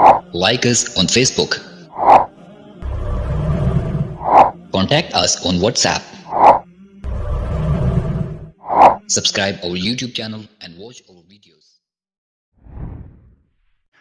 Like us on Facebook. Contact us on WhatsApp. Subscribe our YouTube channel and watch our videos.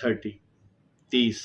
30,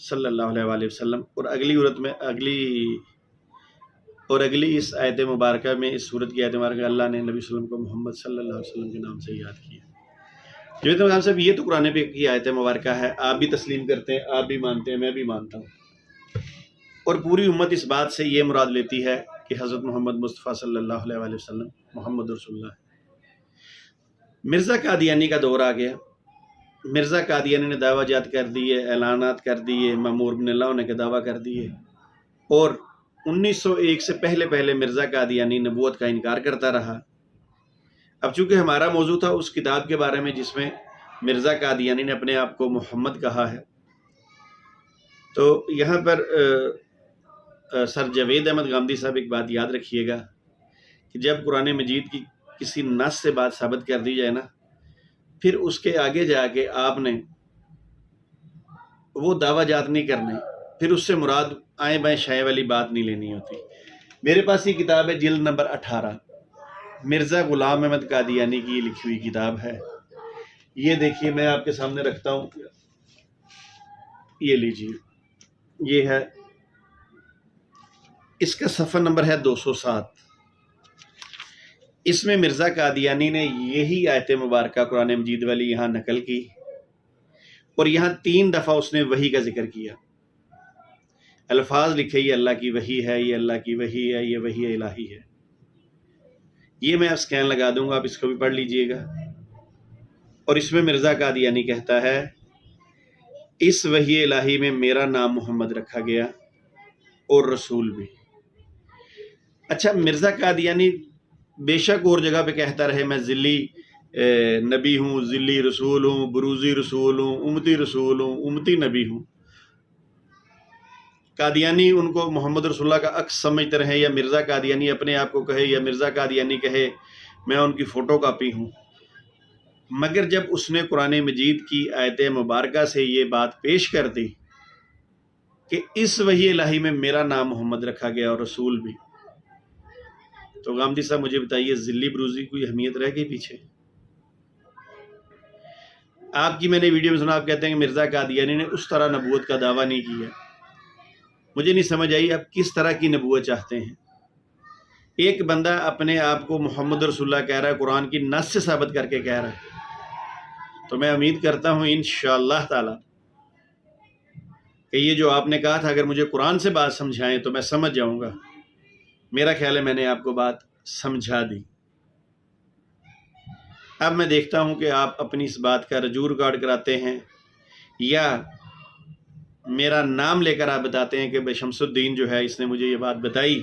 صلی اللہ علیہ وآلہ وسلم، اور اگلی اس آیت مبارکہ میں، اس صورت کی آیت مبارکہ، اللہ نے نبی صلی اللہ علیہ وسلم کو محمد صلی اللہ علیہ وسلم کے نام سے یاد کیا۔ جوید مقام صاحب، یہ تو قرآن پاک کی آیت مبارکہ ہے، آپ بھی تسلیم کرتے ہیں، آپ بھی مانتے ہیں، میں بھی مانتا ہوں، اور پوری امت اس بات سے یہ مراد لیتی ہے کہ حضرت محمد مصطفیٰ صلی اللہ علیہ وآلہ وسلم محمد رسول اللہ ہے۔ مرزا قادیانی کا دور آ گیا۔ مرزا قادیانی نے دعویٰ جات کر دیے، اعلانات کر دیے، مامور بن اللہ ہونے کے دعویٰ کر دیے، اور 1901 سے پہلے مرزا قادیانی نبوت کا انکار کرتا رہا۔ اب چونکہ ہمارا موضوع تھا اس کتاب کے بارے میں جس میں مرزا قادیانی نے اپنے آپ کو محمد کہا ہے، تو یہاں پر سر جاوید احمد غامدی صاحب ایک بات یاد رکھیے گا کہ جب قرآن مجید کی کسی نص سے بات ثابت کر دی جائے نا، پھر اس کے آگے جا کے آپ نے وہ دعویٰ جات نہیں کرنے، پھر اس سے مراد آئیں بائیں شائیں والی بات نہیں لینی ہوتی۔ میرے پاس یہ کتاب ہے، جلد نمبر 18، مرزا غلام احمد قادیانی کی لکھی ہوئی کتاب ہے۔ یہ دیکھیے، میں آپ کے سامنے رکھتا ہوں، یہ لیجیے، یہ ہے، اس کا صفحہ نمبر ہے 207۔ اس میں مرزا قادیانی نے یہی آیت مبارکہ قرآن مجید والی یہاں نقل کی، اور یہاں 3 دفعہ اس نے وحی کا ذکر کیا، الفاظ لکھے، یہ اللہ کی وحی ہے، یہ اللہ کی وحی ہے، یہ وحی الہی ہے۔ یہ میں اسکین لگا دوں گا، آپ اس کو بھی پڑھ لیجئے گا۔ اور اس میں مرزا قادیانی کہتا ہے، اس وحی الہی میں میرا نام محمد رکھا گیا اور رسول بھی۔ اچھا، مرزا قادیانی بے شک اور جگہ پہ کہتا رہے میں ذلی نبی ہوں، ذلی رسول ہوں، بروزی رسول ہوں، امتی رسول ہوں، امتی نبی ہوں۔ قادیانی ان کو محمد رسول اللہ کا عکس سمجھتے رہے، یا مرزا قادیانی اپنے آپ کو کہے، یا مرزا قادیانی کہے میں ان کی فوٹو کاپی ہوں، مگر جب اس نے قرآن مجید کی آیت مبارکہ سے یہ بات پیش کر دی کہ اس وحی الہی میں میرا نام محمد رکھا گیا اور رسول بھی، تو غامدی صاحب مجھے بتائیے، ذلی بروزی کوئی اہمیت رہ گئی پیچھے؟ آپ کی میں نے ویڈیو میں سنا، آپ کہتے ہیں کہ مرزا قادیانی نے اس طرح نبوت کا دعویٰ نہیں کیا۔ مجھے نہیں سمجھ آئی آپ کس طرح کی نبوت چاہتے ہیں؟ ایک بندہ اپنے آپ کو محمد رسول اللہ کہہ رہا ہے، قرآن کی نص سے ثابت کر کے کہہ رہا ہے، تو میں امید کرتا ہوں انشاءاللہ تعالی کہ یہ جو آپ نے کہا تھا اگر مجھے قرآن سے بات سمجھائیں تو میں سمجھ جاؤں گا۔ میرا خیال ہے میں نے آپ کو بات سمجھا دی۔ اب میں دیکھتا ہوں کہ آپ اپنی اس بات کا رجوع ریکارڈ کراتے ہیں یا میرا نام لے کر آپ بتاتے ہیں کہ بھائی شمس الدین جو ہے اس نے مجھے یہ بات بتائی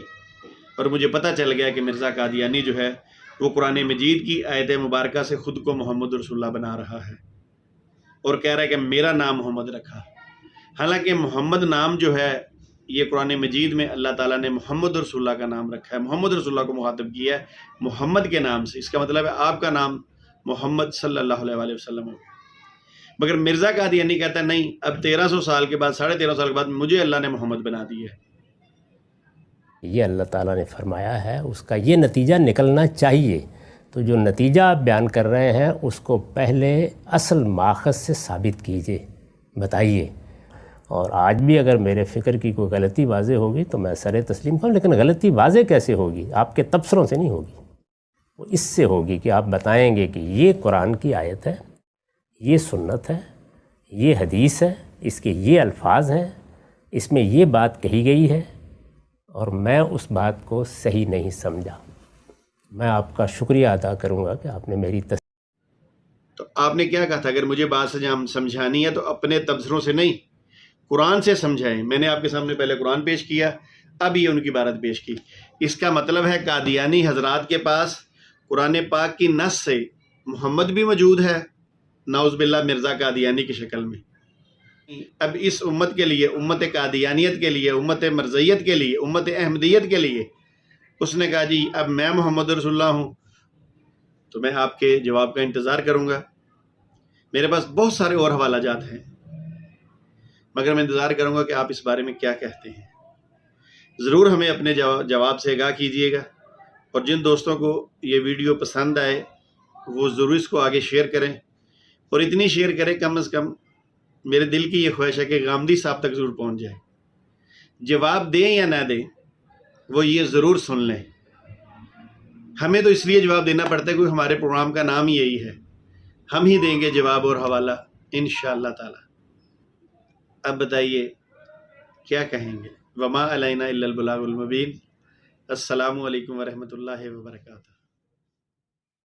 اور مجھے پتہ چل گیا کہ مرزا قادیانی جو ہے وہ قرآن مجید کی آیت مبارکہ سے خود کو محمد رسول اللہ بنا رہا ہے اور کہہ رہا ہے کہ میرا نام محمد رکھا، حالانکہ محمد نام جو ہے یہ قرآن مجید میں اللہ تعالیٰ نے محمد رسول اللہ کا نام رکھا ہے، محمد رسول اللہ کو مخاطب کیا ہے محمد کے نام سے، اس کا مطلب ہے آپ کا نام محمد صلی اللہ علیہ وآلہ وسلم ہے۔ مگر مرزا قادیانی کہتا ہے نہیں، اب 1300 سال کے بعد، 13.5 سال کے بعد مجھے اللہ نے محمد بنا دیا ہے۔ یہ اللہ تعالیٰ نے فرمایا ہے، اس کا یہ نتیجہ نکلنا چاہیے، تو جو نتیجہ آپ بیان کر رہے ہیں اس کو پہلے اصل ماخذ سے ثابت کیجئے، بتائیے۔ اور آج بھی اگر میرے فکر کی کوئی غلطی واضح ہوگی تو میں سر تسلیم کروں، لیکن غلطی واضح کیسے ہوگی؟ آپ کے تبصروں سے نہیں ہوگی، وہ اس سے ہوگی کہ آپ بتائیں گے کہ یہ قرآن کی آیت ہے، یہ سنت ہے، یہ حدیث ہے، اس کے یہ الفاظ ہیں، اس میں یہ بات کہی گئی ہے اور میں اس بات کو صحیح نہیں سمجھا۔ میں آپ کا شکریہ ادا کروں گا کہ آپ نے میری تو آپ نے کیا کہا تھا، اگر مجھے بات سمجھانی ہے تو اپنے تبصروں سے نہیں، قرآن سے سمجھائیں۔ میں نے آپ کے سامنے پہلے قرآن پیش کیا، اب یہ ان کی عبارت پیش کی۔ اس کا مطلب ہے قادیانی حضرات کے پاس قرآن پاک کی نص سے محمد بھی موجود ہے، نعوذ باللہ مرزا قادیانی کی شکل میں۔ اب اس امت کے لیے، امت قادیانیت کے لیے، امت مرزیت کے لیے، امت احمدیت کے لیے اس نے کہا جی اب میں محمد رسول اللہ ہوں، تو میں آپ کے جواب کا انتظار کروں گا۔ میرے پاس بہت سارے اور حوالہ جات ہیں، مگر میں انتظار کروں گا کہ آپ اس بارے میں کیا کہتے ہیں۔ ضرور ہمیں اپنے جواب سے آگاہ کیجیے گا، اور جن دوستوں کو یہ ویڈیو پسند آئے وہ ضرور اس کو آگے شیئر کریں، اور اتنی شیئر کریں کم از کم میرے دل کی یہ خواہش ہے کہ غامدی صاحب تک ضرور پہنچ جائے. جواب دیں یا نہ دیں وہ یہ ضرور سن لیں. ہمیں تو اس لیے جواب دینا پڑتا ہے کیونکہ ہمارے پروگرام کا نام ہی یہی ہے. ہم ہی دیں گے جواب اور حوالہ انشاءاللہ تعالی. اب بتائیے کیا کہیں گے؟ وما علینا الا البلاغ المبین. السلام علیکم ورحمۃ اللہ وبرکاتہ.